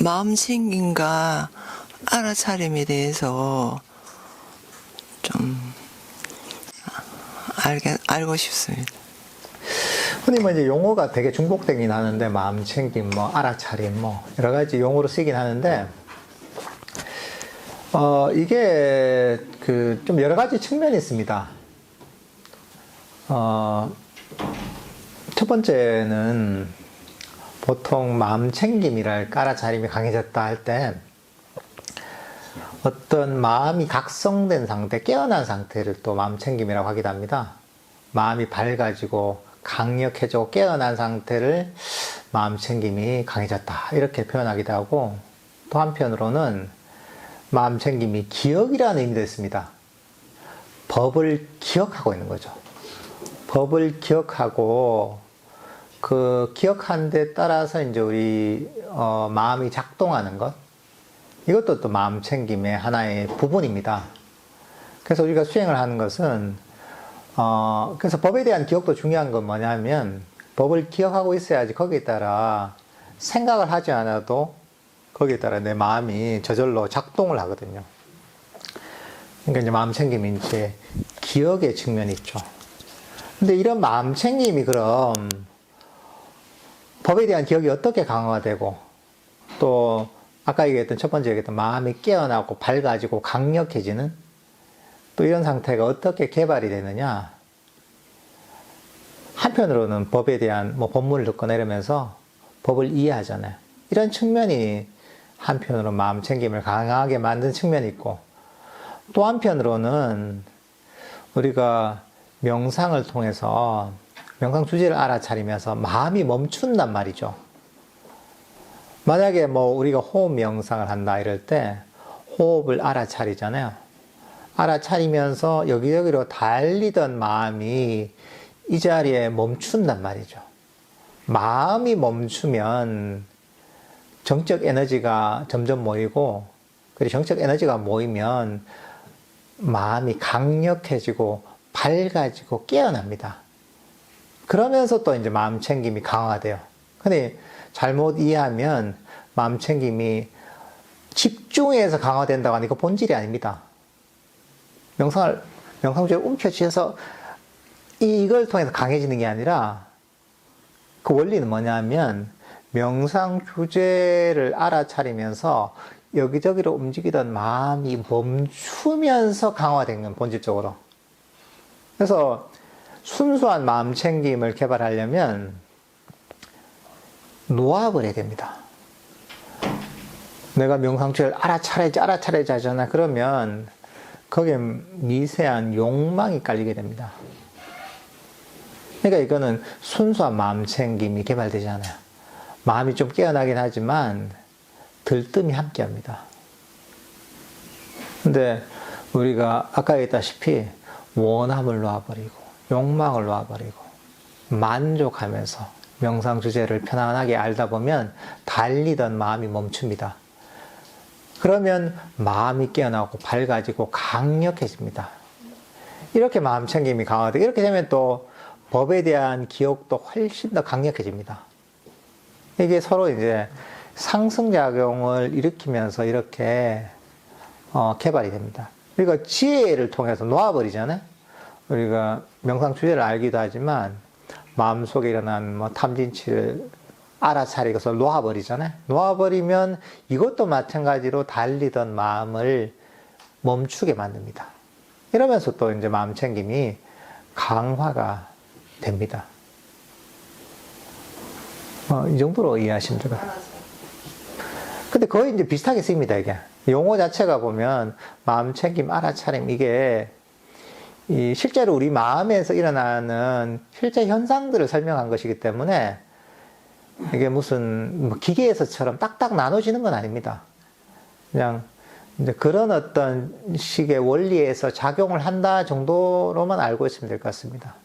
마음 챙김과 알아차림에 대해서 좀 알고 싶습니다. 흔히 뭐 이제 용어가 되게 중복되긴 하는데, 마음 챙김, 뭐 알아차림, 뭐 여러 가지 용어로 쓰긴 하는데, 이게 좀 여러 가지 측면이 있습니다. 첫 번째는 보통 마음 챙김이랄까 알아차림이 강해졌다 할 때 어떤 마음이 각성된 상태, 깨어난 상태를 또 마음 챙김이라고 하기도 합니다. 마음이 밝아지고 강력해지고 깨어난 상태를 마음 챙김이 강해졌다 이렇게 표현하기도 하고, 또 한편으로는 마음 챙김이 기억이라는 의미도 있습니다. 법을 기억하고 있는 거죠. 법을 기억하고 그 기억한 데 따라서 이제 우리 마음이 작동하는 것, 이것도 또 마음 챙김의 하나의 부분입니다. 그래서 우리가 수행을 하는 것은 그래서 법에 대한 기억도 중요한 건 뭐냐면, 법을 기억하고 있어야지 거기에 따라 생각을 하지 않아도 거기에 따라 내 마음이 저절로 작동을 하거든요. 그러니까 이제 마음 챙김이 이제 기억의 측면이 있죠. 근데 이런 마음 챙김이 그럼 법에 대한 기억이 어떻게 강화가 되고, 또 아까 얘기했던 첫 번째 얘기했던 마음이 깨어나고 밝아지고 강력해지는 또 이런 상태가 어떻게 개발이 되느냐. 한편으로는 법에 대한 뭐 법문을 듣거나 이러면서 법을 이해하잖아요. 이런 측면이 한편으로 마음 챙김을 강하게 만든 측면이 있고, 또 한편으로는 우리가 명상을 통해서 명상 주제를 알아차리면서 마음이 멈춘단 말이죠. 만약에 뭐 우리가 호흡 명상을 한다 이럴 때 호흡을 알아차리잖아요. 알아차리면서 여기저기로 달리던 마음이 이 자리에 멈춘단 말이죠. 마음이 멈추면 정적 에너지가 점점 모이고, 그리고 정적 에너지가 모이면 마음이 강력해지고 밝아지고 깨어납니다. 그러면서 또 이제 마음 챙김이 강화돼요. 근데 잘못 이해하면 마음 챙김이 집중해서 강화된다고 하는 거 본질이 아닙니다. 명상주에 움켜쥐어서 이걸 통해서 강해지는 게 아니라, 그 원리는 뭐냐면 명상 주제를 알아차리면서 여기저기로 움직이던 마음이 멈추면서 강화된 건 본질적으로. 그래서 순수한 마음 챙김을 개발하려면 노합을 해야 됩니다. 내가 명상 주제를 알아차려야지 하잖아. 그러면 거기에 미세한 욕망이 깔리게 됩니다. 그러니까 이거는 순수한 마음 챙김이 개발되지 않아요. 마음이 좀 깨어나긴 하지만 들뜸이 함께 합니다. 근데 우리가 아까 얘기했다시피 원함을 놓아버리고 욕망을 놓아버리고 만족하면서 명상 주제를 편안하게 알다 보면 달리던 마음이 멈춥니다. 그러면 마음이 깨어나고 밝아지고 강력해집니다. 이렇게 마음 챙김이 강화되고, 이렇게 되면 또 법에 대한 기억도 훨씬 더 강력해집니다. 이게 서로 이제 상승작용을 일으키면서 이렇게 개발이 됩니다. 우리가 지혜를 통해서 놓아버리잖아요. 우리가 명상 주제를 알기도 하지만 마음속에 일어난 뭐 탐진치를 알아차리고서 놓아버리잖아요. 놓아버리면 이것도 마찬가지로 달리던 마음을 멈추게 만듭니다. 이러면서 또 이제 마음 챙김이 강화가 됩니다. 이 정도로 이해하시면 될 것 같아요. 근데 거의 이제 비슷하게 쓰입니다, 이게. 용어 자체가 보면 마음 챙김, 알아차림, 이게 실제로 우리 마음에서 일어나는 실제 현상들을 설명한 것이기 때문에 이게 무슨 기계에서처럼 딱딱 나눠지는 건 아닙니다. 그냥 이제 그런 어떤 식의 원리에서 작용을 한다 정도로만 알고 있으면 될 것 같습니다.